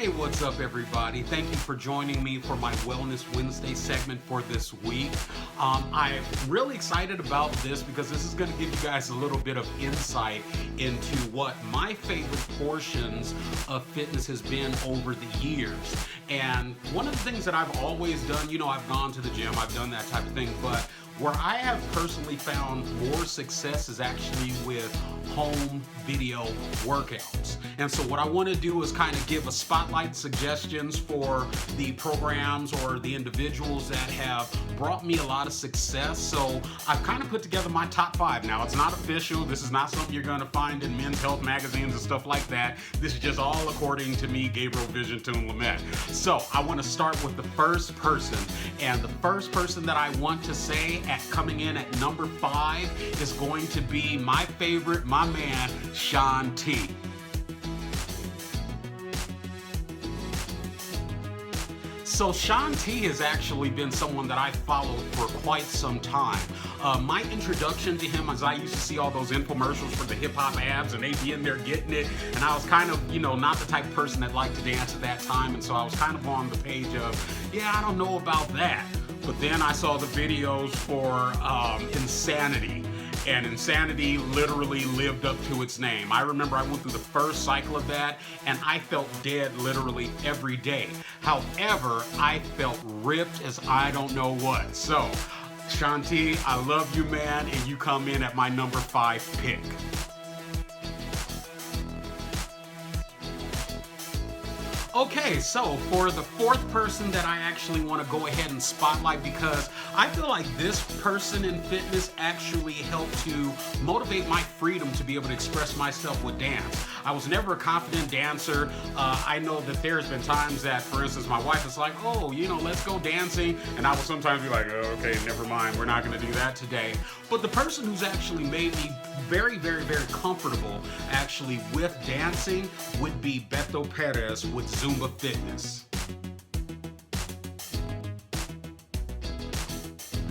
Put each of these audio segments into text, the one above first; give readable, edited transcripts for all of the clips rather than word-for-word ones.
Hey, what's up, everybody? Thank you for joining me for my Wellness Wednesday segment for this week. I'm really excited about this because this is going to give you guys a little bit of insight into what my favorite portions of fitness has been over the years. And one of the things that I've always done, I've gone to the gym, I've done that type of thing, but where I have personally found more success is actually with home video workouts. And so what I want to do is kind of give a spotlight suggestions for the programs or the individuals that have brought me a lot of success. So I've kind of put together my top 5. Now, it's not official. This is not something you're going to find in men's health magazines and stuff like that. This is just all according to me, Gabriel, Visiontoon, Lamette. So I want to start with the first person. And the first person that I want to say at coming in at number 5 is going to be my favorite, my man, Shaun T. So Shaun T has actually been someone that I've followed for quite some time. My introduction to him is I used to see all those infomercials for the hip-hop abs and they'd be in there getting it, and I was kind of, not the type of person that liked to dance at that time, and so I was kind of on the page of, I don't know about that. But then I saw the videos for Insanity. And Insanity literally lived up to its name. I remember I went through the first cycle of that and I felt dead literally every day. However, I felt ripped as I don't know what. So, Shaun T, I love you, man, and you come in at my number 5 pick. Okay, so for the 4th person that I actually want to go ahead and spotlight, because I feel like this person in fitness actually helped to motivate my freedom to be able to express myself with dance. I was never a confident dancer. I know that there's been times that, for instance, my wife is like, oh, let's go dancing. And I will sometimes be like, oh, okay, never mind. We're not going to do that today. But the person who's actually made me very, very, very comfortable actually with dancing would be Beto Perez with Zumba Fitness.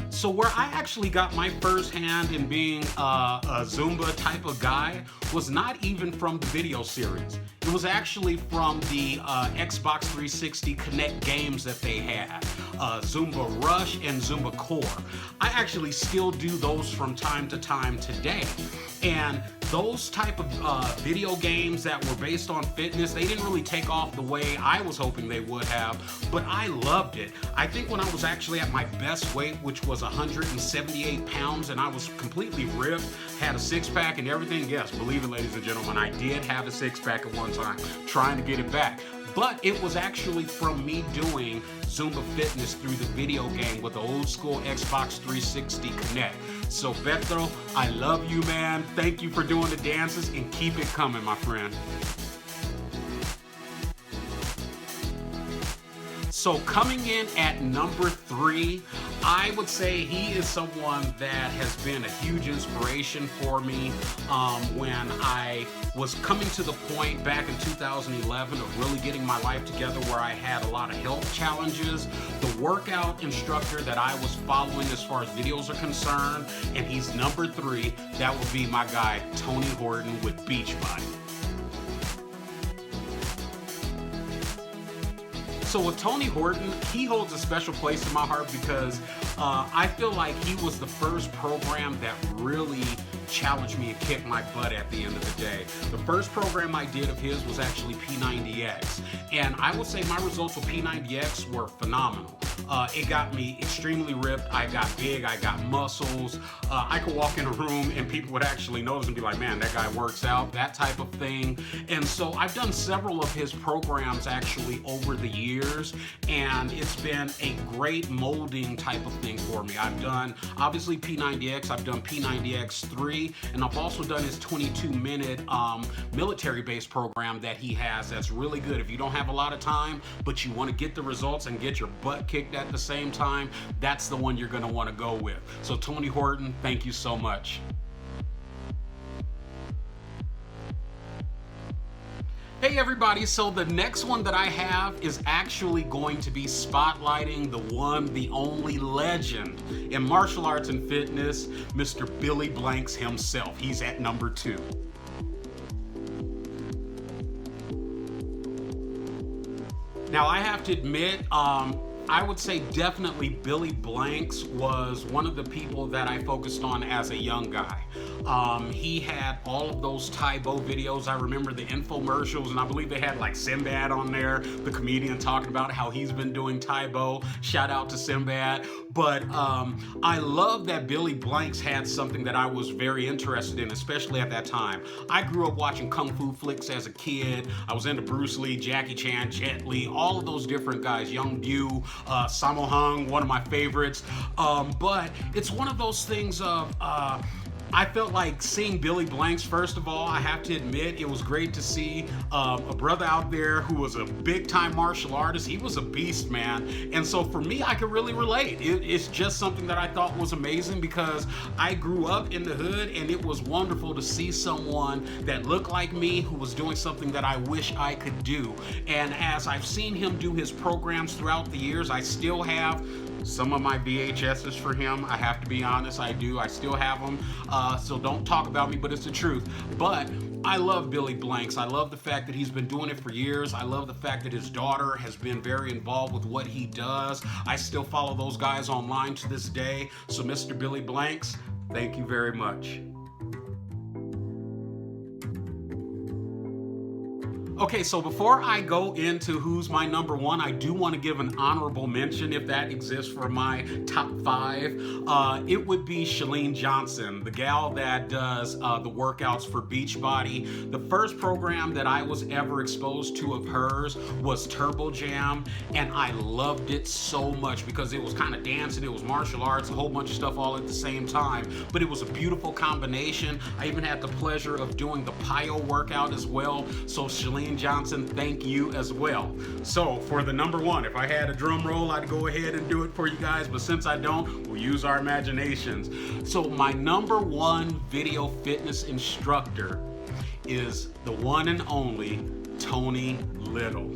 So where I actually got my first hand in being a Zumba type of guy was not even from the video series. It was actually from the Xbox 360 Connect games that they had, Zumba Rush and Zumba Core. I actually still do those from time to time today. And those type of video games that were based on fitness, they didn't really take off the way I was hoping they would have, but I loved it. I think when I was actually at my best weight, which was 178 pounds, and I was completely ripped, had a six-pack and everything, yes, believe it, ladies and gentlemen, I did have a six-pack at one time, trying to get it back. But it was actually from me doing Zumba Fitness through the video game with the old school Xbox 360 Connect. So Beto, I love you, man. Thank you for doing the dances and keep it coming, my friend. So coming in at number 3, I would say he is someone that has been a huge inspiration for me when I was coming to the point back in 2011 of really getting my life together where I had a lot of health challenges. The workout instructor that I was following as far as videos are concerned, and he's number 3, that would be my guy, Tony Horton with Beachbody. So with Tony Horton, he holds a special place in my heart because I feel like he was the first program that really challenged me and kicked my butt at the end of the day. The first program I did of his was actually P90X, and I will say my results with P90X were phenomenal. It got me extremely ripped. I got big, I got muscles. I could walk in a room and people would actually notice and be like, man, that guy works out, that type of thing. And so I've done several of his programs actually over the years, and it's been a great molding type of thing for me. I've done, obviously, P90X, I've done P90X3, and I've also done his 22-minute military-based program that he has that's really good. If you don't have a lot of time, but you want to get the results and get your butt kicked at the same time, that's the one you're going to want to go with. So Tony Horton, thank you so much. Hey everybody, so the next one that I have is actually going to be spotlighting the one, the only legend in martial arts and fitness, Mr. Billy Blanks himself. He's at number 2. Now, I have to admit, I would say definitely Billy Blanks was one of the people that I focused on as a young guy. He had all of those Tybo videos. I remember the infomercials, and I believe they had like Sinbad on there, the comedian talking about how he's been doing Tybo. Shout out to Sinbad. But I love that Billy Blanks had something that I was very interested in, especially at that time. I grew up watching Kung Fu flicks as a kid. I was into Bruce Lee, Jackie Chan, Jet Li, all of those different guys, Young Bu, Sammo Hung, one of my favorites. But it's one of those things of, I felt like seeing Billy Blanks, first of all, I have to admit, it was great to see a brother out there who was a big-time martial artist. He was a beast, man. And so for me, I could really relate. It's just something that I thought was amazing because I grew up in the hood, and it was wonderful to see someone that looked like me who was doing something that I wish I could do. And as I've seen him do his programs throughout the years, I still have some of my VHSs for him. I have to be honest, I do. I still have them. So don't talk about me, but it's the truth. But I love Billy Blanks. I love the fact that he's been doing it for years. I love the fact that his daughter has been very involved with what he does. I still follow those guys online to this day. So Mr. Billy Blanks, thank you very much. Okay, so before I go into who's my number one, I do want to give an honorable mention, if that exists, for my top 5. It would be Chalene Johnson, the gal that does the workouts for Beachbody. The first program that I was ever exposed to of hers was Turbo Jam, and I loved it so much because it was kind of dancing, it was martial arts, a whole bunch of stuff all at the same time, but it was a beautiful combination. I even had the pleasure of doing the PYO workout as well, so Chalene Johnson, thank you as well. So for the number one, if I had a drum roll, I'd go ahead and do it for you guys, but since I don't, we'll use our imaginations. So my number one video fitness instructor is the one and only Tony Little.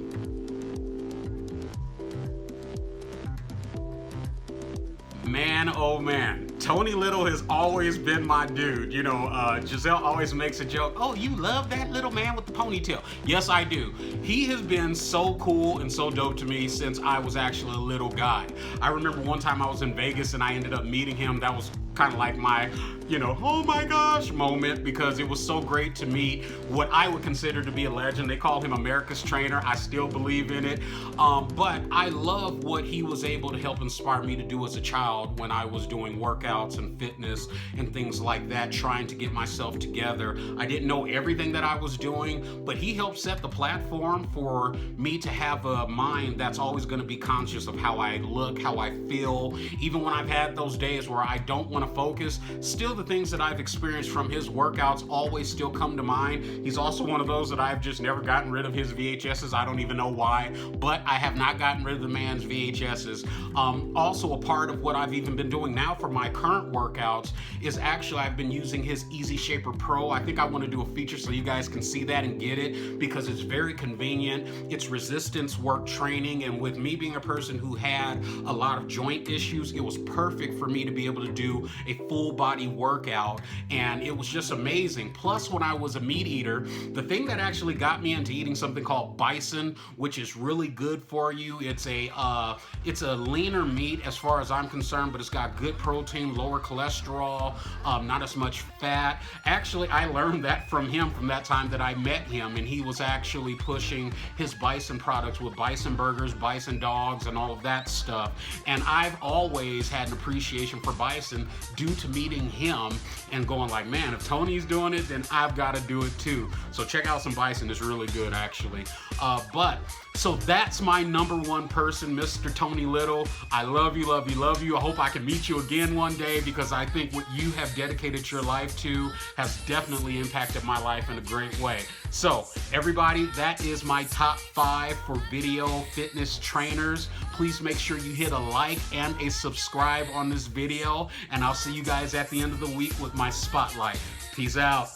Man, oh man, Tony Little has always been my dude. You know, Giselle always makes a joke, oh, you love that little man with the ponytail. Yes, I do. He has been so cool and so dope to me since I was actually a little guy. I remember one time I was in Vegas and I ended up meeting him. That was kind of like my, oh my gosh moment, because it was so great to meet what I would consider to be a legend. They call him America's trainer. I still believe in it. But I love what he was able to help inspire me to do as a child when I was doing workouts and fitness and things like that, trying to get myself together. I didn't know everything that I was doing, but he helped set the platform for me to have a mind that's always going to be conscious of how I look, how I feel. Even when I've had those days where I don't want to focus, still the things that I've experienced from his workouts always still come to mind. He's also one of those that I've just never gotten rid of his VHSs. I don't even know why, but I have not gotten rid of the man's VHSs. Also, a part of what I've even been doing now for my current workouts is actually I've been using his Easy Shaper Pro. I think I want to do a feature so you guys can see that and get it, because it's very convenient. It's resistance work training, and with me being a person who had a lot of joint issues, it was perfect for me to be able to do a full body workout, and it was just amazing. Plus, when I was a meat eater, the thing that actually got me into eating something called bison, which is really good for you. It's a leaner meat as far as I'm concerned, but it's got good protein, lower cholesterol, not as much fat. Actually, I learned that from him from that time that I met him, and he was actually pushing his bison products with bison burgers, bison dogs, and all of that stuff. And I've always had an appreciation for bison due to meeting him and going like, man, if Tony's doing it, then I've got to do it too. So check out some bison. It's really good, actually. So that's my number one person, Mr. Tony Little. I love you, love you, love you. I hope I can meet you again one day, because I think what you have dedicated your life to has definitely impacted my life in a great way. So everybody, that is my top 5 for video fitness trainers. Please make sure you hit a like and a subscribe on this video, and I'll see you guys at the end of the week with my spotlight. Peace out.